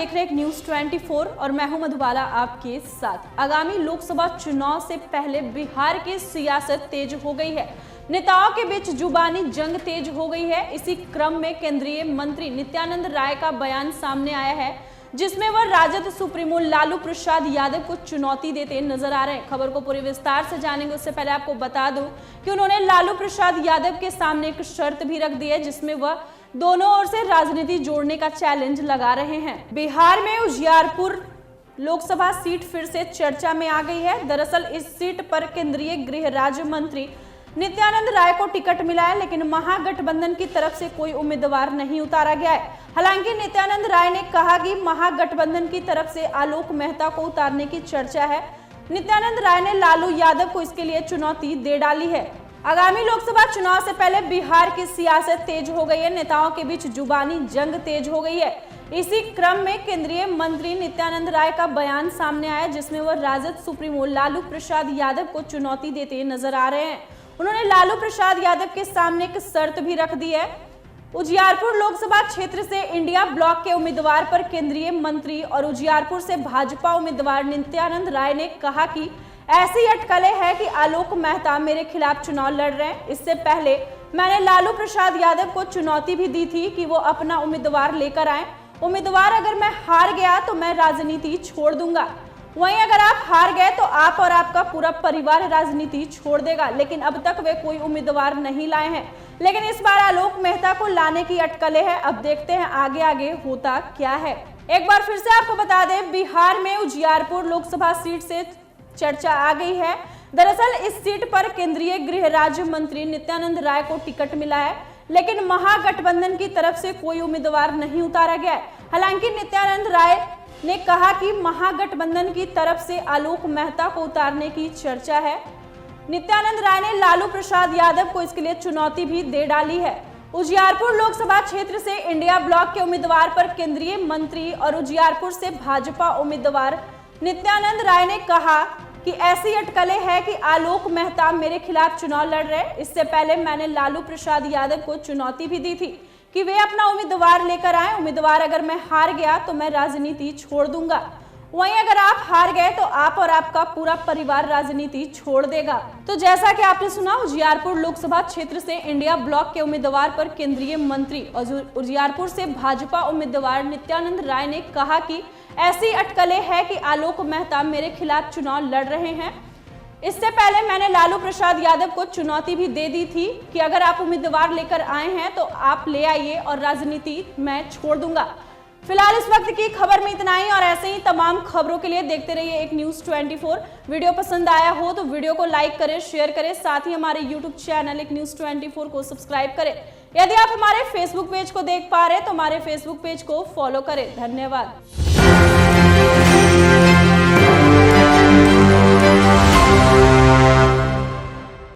देख रहे हैं न्यूज़ 24 और मैं हूं मधुबाला आपके साथ। आगामी लोकसभा चुनाव से पहले बिहार की सियासत तेज हो गई है। नेताओं के बीच जुबानी जंग तेज हो गई है। इसी क्रम में केंद्रीय मंत्री नित्यानंद राय का बयान सामने आया है, जिसमें वह राजद सुप्रीमो लालू प्रसाद यादव को चुनौती देते नजर आ रहे हैं। खबर को पूरे विस्तार से जानेंगे, उससे पहले आपको बता दूं कि उन्होंने लालू प्रसाद यादव के सामने एक शर्त भी रख दी है, जिसमें वह दोनों ओर से राजनीति जोड़ने का चैलेंज लगा रहे हैं। बिहार में उजियारपुर लोकसभा सीट फिर से चर्चा में आ गई है। दरअसल इस सीट पर केंद्रीय गृह राज्य मंत्री नित्यानंद राय को टिकट मिला है, लेकिन महागठबंधन की तरफ से कोई उम्मीदवार नहीं उतारा गया है। हालांकि नित्यानंद राय ने कहा कि महागठबंधन की तरफ से आलोक मेहता को उतारने की चर्चा है। नित्यानंद राय ने लालू यादव को इसके लिए चुनौती दे डाली है। आगामी लोकसभा चुनाव से पहले बिहार की सियासत तेज हो गई है। नेताओं के बीच जुबानी जंग तेज हो गई है। इसी क्रम में केंद्रीय मंत्री नित्यानंद राय का बयान सामने आया, जिसमें वह राजद सुप्रीमो लालू प्रसाद यादव को चुनौती देते नजर आ रहे हैं। उन्होंने लालू प्रसाद यादव के सामने एक शर्त भी रख दी है। उजियारपुर लोकसभा क्षेत्र से इंडिया ब्लॉक के उम्मीदवार पर केंद्रीय मंत्री और उजियारपुर से भाजपा उम्मीदवार नित्यानंद राय ने कहा कि ऐसी अटकलें हैं कि आलोक मेहता मेरे खिलाफ चुनाव लड़ रहे हैं। इससे पहले मैंने लालू प्रसाद यादव को चुनौती भी दी थी कि वो अपना उम्मीदवार लेकर आए। उम्मीदवार अगर मैं हार गया तो मैं राजनीति छोड़ दूंगा, वहीं अगर आप हार गए तो आप और आपका पूरा परिवार राजनीति छोड़ देगा। लेकिन अब तक वे कोई उम्मीदवार नहीं लाए हैं, लेकिन इस बार आलोक मेहता को लाने की अटकलें हैं। अब देखते हैं आगे आगे होता क्या है। एक बार फिर से आपको बता दें, बिहार में उजियारपुर लोकसभा सीट से चर्चा आ गई है। दरअसल इस सीट पर केंद्रीय गृह राज्य मंत्री नित्यानंद राय को टिकट मिला है, लेकिन महागठबंधन की तरफ से कोई उम्मीदवार नहीं उतारा गया है। हालांकि नित्यानंद राय ने कहा कि महागठबंधन की तरफ से आलोक मेहता को उतारने की चर्चा है। नित्यानंद राय ने लालू प्रसाद यादव को इसके लिए चुनौती भी दे डाली है। उजियारपुर लोकसभा क्षेत्र से इंडिया ब्लॉक के उम्मीदवार पर केंद्रीय मंत्री और उजियारपुर से भाजपा उम्मीदवार नित्यानंद राय ने कहा कि ऐसी अटकलें हैं कि आलोक मेहता मेरे खिलाफ चुनाव लड़ रहे हैं। इससे पहले मैंने लालू प्रसाद यादव को चुनौती भी दी थी कि वे अपना उम्मीदवार लेकर आए। उम्मीदवार अगर मैं हार गया तो मैं राजनीति छोड़ दूंगा, वहीं अगर आप हार गए तो आप और आपका पूरा परिवार राजनीति छोड़ देगा। तो जैसा कि आपने सुना, उजियारपुर लोकसभा क्षेत्र से इंडिया ब्लॉक के उम्मीदवार पर केंद्रीय मंत्री और उजियारपुर से भाजपा उम्मीदवार नित्यानंद राय ने कहा कि ऐसी अटकलें हैं कि आलोक मेहता मेरे खिलाफ चुनाव लड़ रहे हैं। इससे पहले मैंने लालू प्रसाद यादव को चुनौती भी दे दी थी कि अगर आप उम्मीदवार लेकर आए हैं तो आप ले आइए और राजनीति मैं छोड़ दूंगा। फिलहाल इस वक्त की खबर में इतना ही, और ऐसे ही तमाम खबरों के लिए देखते रहिए एक न्यूज़ 24। वीडियो पसंद आया हो तो वीडियो को लाइक करें, शेयर करें, साथ ही हमारे यूट्यूब चैनल एक न्यूज़ 24 को सब्सक्राइब करें। यदि आप हमारे फेसबुक पेज को देख पा रहे हैं तो हमारे फेसबुक पेज को फॉलो करें। धन्यवाद।